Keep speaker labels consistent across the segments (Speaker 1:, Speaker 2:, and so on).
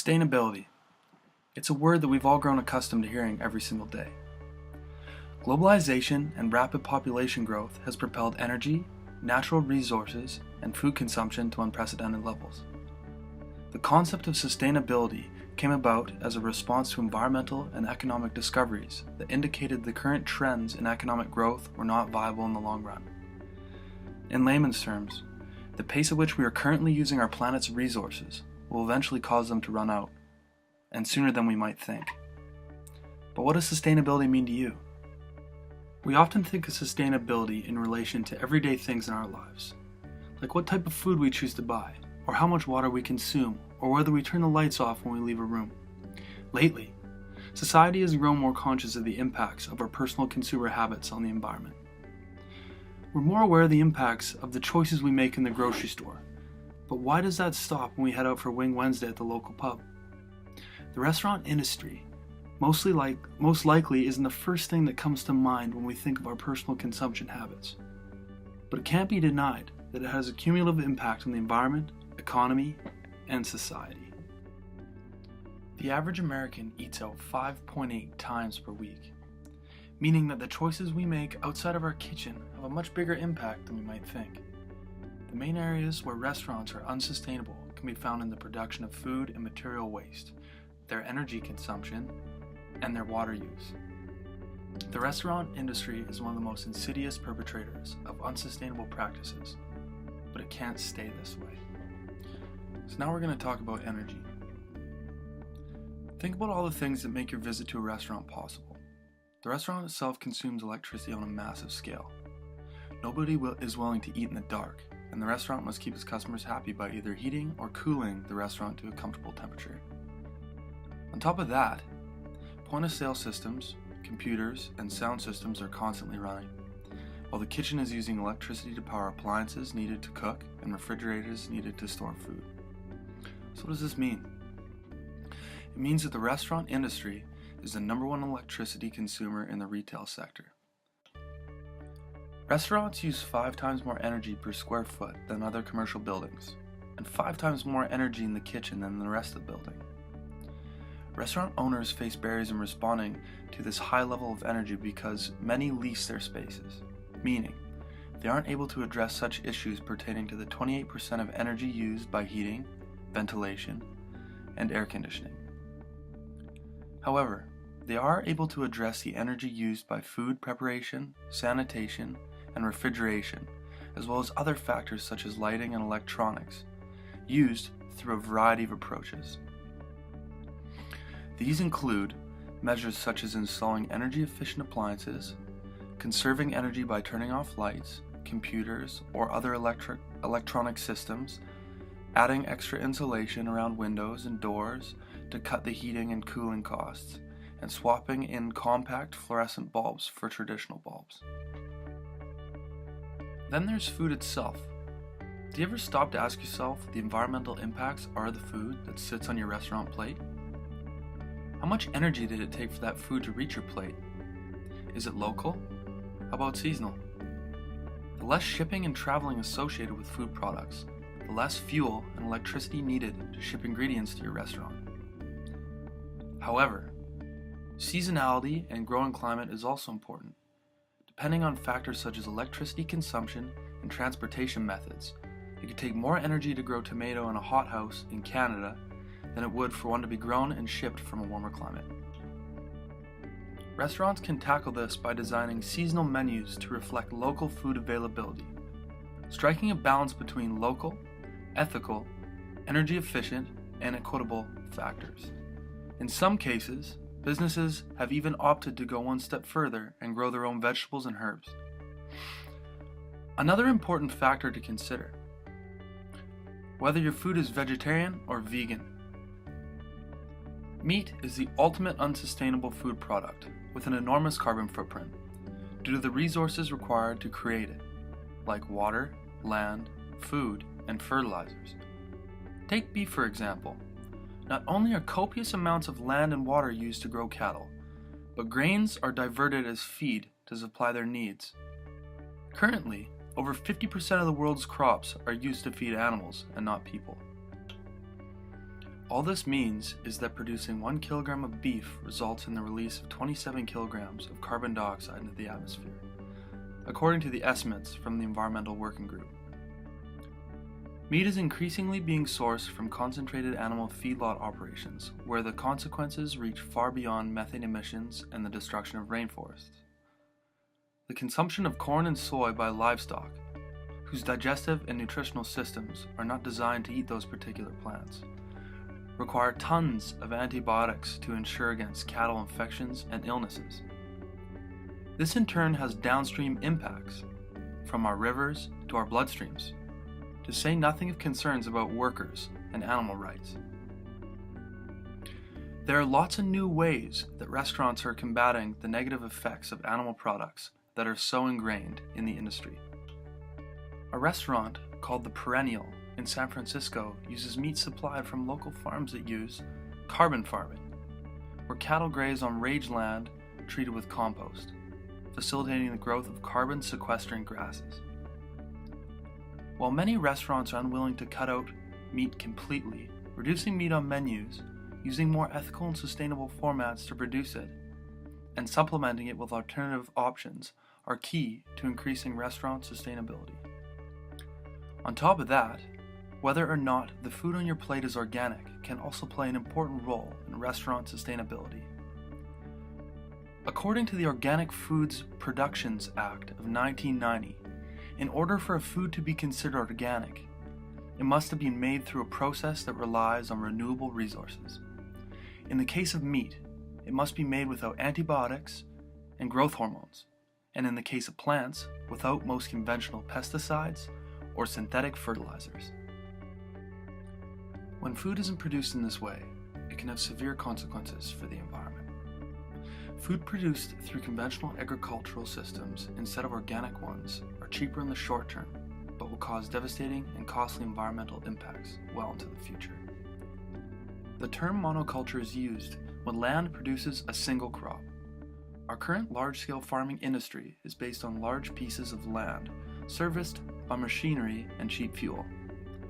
Speaker 1: Sustainability. It's a word that we've all grown accustomed to hearing every single day. Globalization and rapid population growth has propelled energy, natural resources, and food consumption to unprecedented levels. The concept of sustainability came about as a response to environmental and economic discoveries that indicated the current trends in economic growth were not viable in the long run. In layman's terms, the pace at which we are currently using our planet's resources will eventually cause them to run out, and sooner than we might think. But what does sustainability mean to you? We often think of sustainability in relation to everyday things in our lives, like what type of food we choose to buy, or how much water we consume, or whether we turn the lights off when we leave a room. Lately, society has grown more conscious of the impacts of our personal consumer habits on the environment. We're more aware of the impacts of the choices we make in the grocery store. But why does that stop when we head out for Wing Wednesday at the local pub? The restaurant industry most likely isn't the first thing that comes to mind when we think of our personal consumption habits. But it can't be denied that it has a cumulative impact on the environment, economy, and society. The average American eats out 5.8 times per week, meaning that the choices we make outside of our kitchen have a much bigger impact than we might think. The main areas where restaurants are unsustainable can be found in the production of food and material waste, their energy consumption, and their water use. The restaurant industry is one of the most insidious perpetrators of unsustainable practices, but it can't stay this way. So now we're going to talk about energy. Think about all the things that make your visit to a restaurant possible. The restaurant itself consumes electricity on a massive scale. Nobody is willing to eat in the dark, and the restaurant must keep its customers happy by either heating or cooling the restaurant to a comfortable temperature. On top of that, point-of-sale systems, computers, and sound systems are constantly running, while the kitchen is using electricity to power appliances needed to cook and refrigerators needed to store food. So what does this mean? It means that the restaurant industry is the number one electricity consumer in the retail sector. Restaurants use 5 times more energy per square foot than other commercial buildings, and 5 times more energy in the kitchen than the rest of the building. Restaurant owners face barriers in responding to this high level of energy because many lease their spaces, meaning they aren't able to address such issues pertaining to the 28% of energy used by heating, ventilation, and air conditioning. However, they are able to address the energy used by food preparation, sanitation, and refrigeration, as well as other factors such as lighting and electronics, used through a variety of approaches. These include measures such as installing energy-efficient appliances, conserving energy by turning off lights, computers, or other electronic systems, adding extra insulation around windows and doors to cut the heating and cooling costs, and swapping in compact fluorescent bulbs for traditional bulbs. Then there's food itself. Do you ever stop to ask yourself what the environmental impacts are of the food that sits on your restaurant plate? How much energy did it take for that food to reach your plate? Is it local? How about seasonal? The less shipping and traveling associated with food products, the less fuel and electricity needed to ship ingredients to your restaurant. However, seasonality and growing climate is also important. Depending on factors such as electricity consumption and transportation methods, it could take more energy to grow tomato in a hothouse in Canada than it would for one to be grown and shipped from a warmer climate. Restaurants can tackle this by designing seasonal menus to reflect local food availability, striking a balance between local, ethical, energy efficient, and equitable factors. In some cases, businesses have even opted to go one step further and grow their own vegetables and herbs. Another important factor to consider: whether your food is vegetarian or vegan. Meat is the ultimate unsustainable food product with an enormous carbon footprint due to the resources required to create it, like water, land, food, and fertilizers. Take beef for example. Not only are copious amounts of land and water used to grow cattle, but grains are diverted as feed to supply their needs. Currently, over 50% of the world's crops are used to feed animals and not people. All this means is that producing 1 kilogram of beef results in the release of 27 kilograms of carbon dioxide into the atmosphere, according to the estimates from the Environmental Working Group. Meat is increasingly being sourced from concentrated animal feedlot operations, where the consequences reach far beyond methane emissions and the destruction of rainforests. The consumption of corn and soy by livestock, whose digestive and nutritional systems are not designed to eat those particular plants, require tons of antibiotics to ensure against cattle infections and illnesses. This in turn has downstream impacts, from our rivers to our bloodstreams, to say nothing of concerns about workers and animal rights. There are lots of new ways that restaurants are combating the negative effects of animal products that are so ingrained in the industry. A restaurant called The Perennial in San Francisco uses meat supplied from local farms that use carbon farming, where cattle graze on rangeland treated with compost, facilitating the growth of carbon sequestering grasses. While many restaurants are unwilling to cut out meat completely, reducing meat on menus, using more ethical and sustainable formats to produce it, and supplementing it with alternative options are key to increasing restaurant sustainability. On top of that, whether or not the food on your plate is organic can also play an important role in restaurant sustainability. According to the Organic Foods Productions Act of 1990, in order for a food to be considered organic, it must have been made through a process that relies on renewable resources. In the case of meat, it must be made without antibiotics and growth hormones, and in the case of plants, without most conventional pesticides or synthetic fertilizers. When food isn't produced in this way, it can have severe consequences for the environment. Food produced through conventional agricultural systems instead of organic ones are cheaper in the short term, but will cause devastating and costly environmental impacts well into the future. The term monoculture is used when land produces a single crop. Our current large-scale farming industry is based on large pieces of land serviced by machinery and cheap fuel.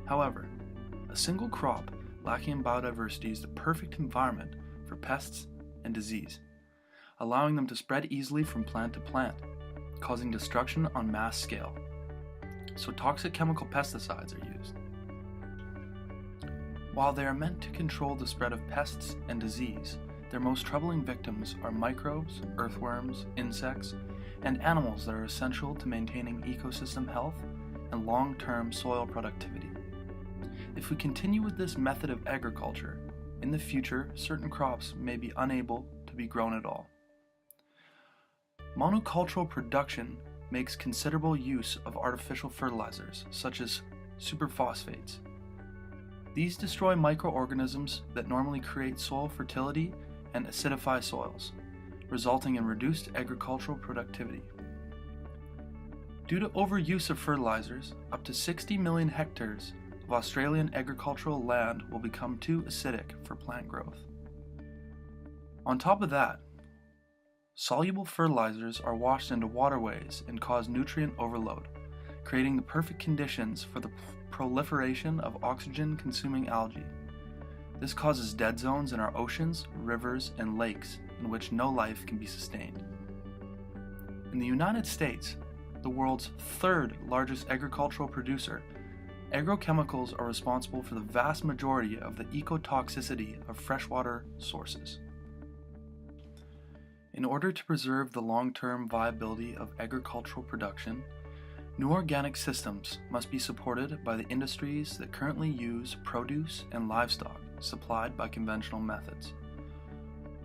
Speaker 1: However, a single crop lacking in biodiversity is the perfect environment for pests and disease, allowing them to spread easily from plant to plant, causing destruction on mass scale. So toxic chemical pesticides are used. While they are meant to control the spread of pests and disease, their most troubling victims are microbes, earthworms, insects, and animals that are essential to maintaining ecosystem health and long-term soil productivity. If we continue with this method of agriculture, in the future certain crops may be unable to be grown at all. Monocultural production makes considerable use of artificial fertilizers, such as superphosphates. These destroy microorganisms that normally create soil fertility and acidify soils, resulting in reduced agricultural productivity. Due to overuse of fertilizers, up to 60 million hectares of Australian agricultural land will become too acidic for plant growth. On top of that, soluble fertilizers are washed into waterways and cause nutrient overload, creating the perfect conditions for the proliferation of oxygen-consuming algae. This causes dead zones in our oceans, rivers, and lakes in which no life can be sustained. In the United States, the world's third largest agricultural producer, agrochemicals are responsible for the vast majority of the ecotoxicity of freshwater sources. In order to preserve the long-term viability of agricultural production, new organic systems must be supported by the industries that currently use produce and livestock supplied by conventional methods.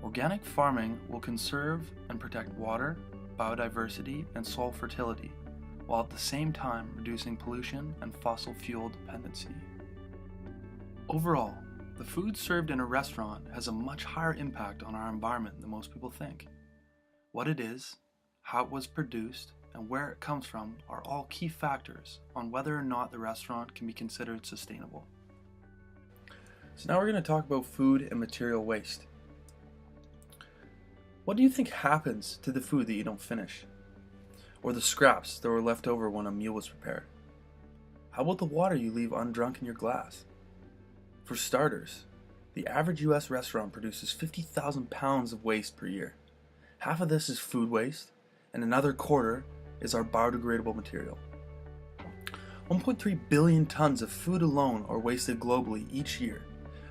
Speaker 1: Organic farming will conserve and protect water, biodiversity, and soil fertility, while at the same time reducing pollution and fossil fuel dependency. Overall, the food served in a restaurant has a much higher impact on our environment than most people think. What it is, how it was produced, and where it comes from are all key factors on whether or not the restaurant can be considered sustainable. So now we're going to talk about food and material waste. What do you think happens to the food that you don't finish? Or the scraps that were left over when a meal was prepared? How about the water you leave undrunk in your glass? For starters, The average US restaurant produces 50,000 pounds of waste per year. Half of this is food waste, and another quarter is our biodegradable material. 1.3 billion tons of food alone are wasted globally each year,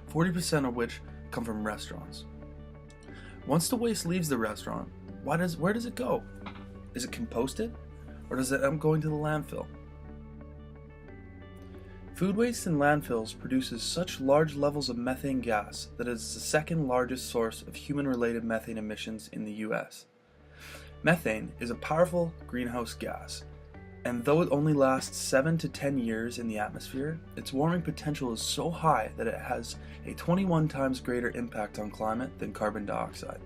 Speaker 1: 40% of which come from restaurants. Once the waste leaves the restaurant, where does it go? Is it composted, or does it end up going to the landfill? Food waste in landfills produces such large levels of methane gas that it is the second largest source of human-related methane emissions in the US. Methane is a powerful greenhouse gas, and though it only lasts 7 to 10 years in the atmosphere, its warming potential is so high that it has a 21 times greater impact on climate than carbon dioxide.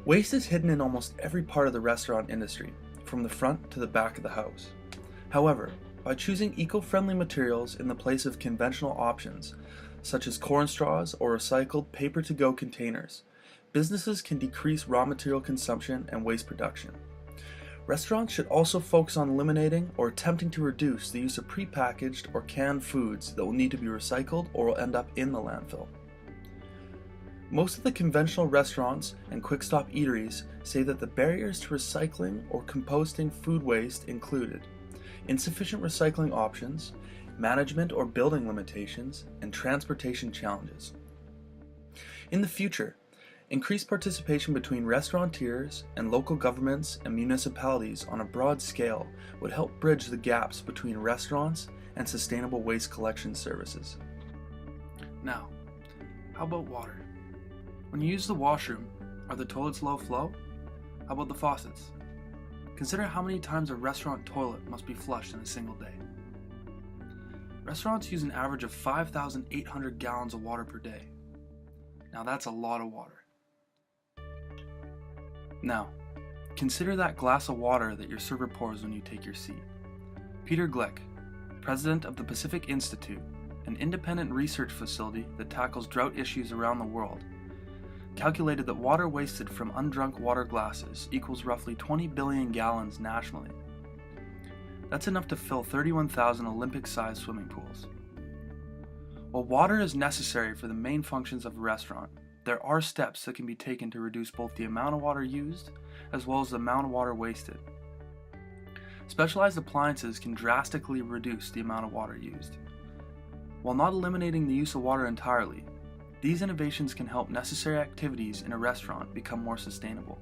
Speaker 1: Waste is hidden in almost every part of the restaurant industry, from the front to the back of the house. However, by choosing eco-friendly materials in the place of conventional options, such as corn straws or recycled paper-to-go containers, businesses can decrease raw material consumption and waste production. Restaurants should also focus on eliminating or attempting to reduce the use of prepackaged or canned foods that will need to be recycled or will end up in the landfill. Most of the conventional restaurants and quick-stop eateries say that the barriers to recycling or composting food waste included insufficient recycling options, management or building limitations, and transportation challenges. In the future, increased participation between restaurateurs and local governments and municipalities on a broad scale would help bridge the gaps between restaurants and sustainable waste collection services. Now, how about water? When you use the washroom, are the toilets low flow? How about the faucets? Consider how many times a restaurant toilet must be flushed in a single day. Restaurants use an average of 5,800 gallons of water per day. Now that's a lot of water. Now, consider that glass of water that your server pours when you take your seat. Peter Glick, president of the Pacific Institute, an independent research facility that tackles drought issues around the world, calculated that water wasted from undrunk water glasses equals roughly 20 billion gallons nationally. That's enough to fill 31,000 Olympic-sized swimming pools. While water is necessary for the main functions of a restaurant, there are steps that can be taken to reduce both the amount of water used as well as the amount of water wasted. Specialized appliances can drastically reduce the amount of water used. While not eliminating the use of water entirely, these innovations can help necessary activities in a restaurant become more sustainable.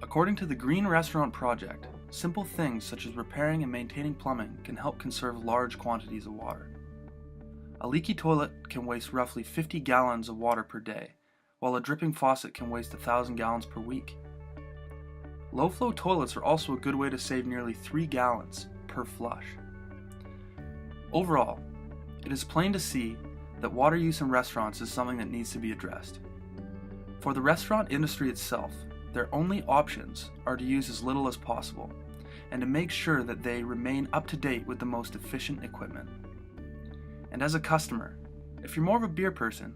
Speaker 1: According to the Green Restaurant Project, simple things such as repairing and maintaining plumbing can help conserve large quantities of water. A leaky toilet can waste roughly 50 gallons of water per day, while a dripping faucet can waste 1,000 gallons per week. Low-flow toilets are also a good way to save nearly 3 gallons per flush. Overall, it is plain to see that water use in restaurants is something that needs to be addressed. For the restaurant industry itself, their only options are to use as little as possible, and to make sure that they remain up to date with the most efficient equipment. And as a customer, if you're more of a beer person,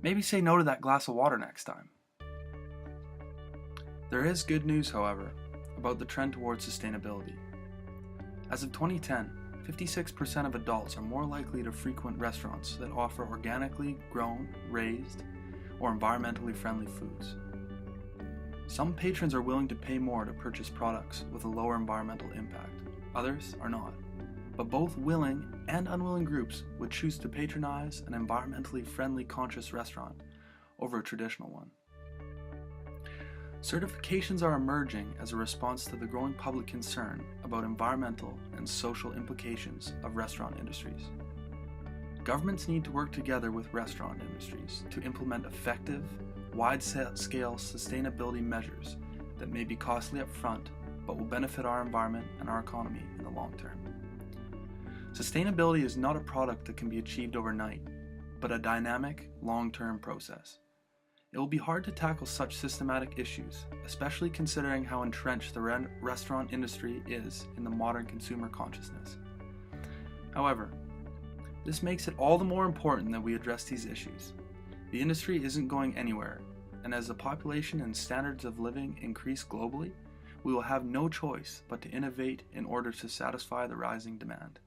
Speaker 1: maybe say no to that glass of water next time. There is good news, however, about the trend towards sustainability. As of 2010, 56% of adults are more likely to frequent restaurants that offer organically grown, raised, or environmentally friendly foods. Some patrons are willing to pay more to purchase products with a lower environmental impact. Others are not. But both willing and unwilling groups would choose to patronize an environmentally friendly conscious restaurant over a traditional one. Certifications are emerging as a response to the growing public concern about environmental and social implications of restaurant industries. Governments need to work together with restaurant industries to implement effective, wide-scale sustainability measures that may be costly up front but will benefit our environment and our economy in the long term. Sustainability is not a product that can be achieved overnight, but a dynamic, long-term process. It will be hard to tackle such systematic issues, especially considering how entrenched the restaurant industry is in the modern consumer consciousness. However, this makes it all the more important that we address these issues. The industry isn't going anywhere, and as the population and standards of living increase globally, we will have no choice but to innovate in order to satisfy the rising demand.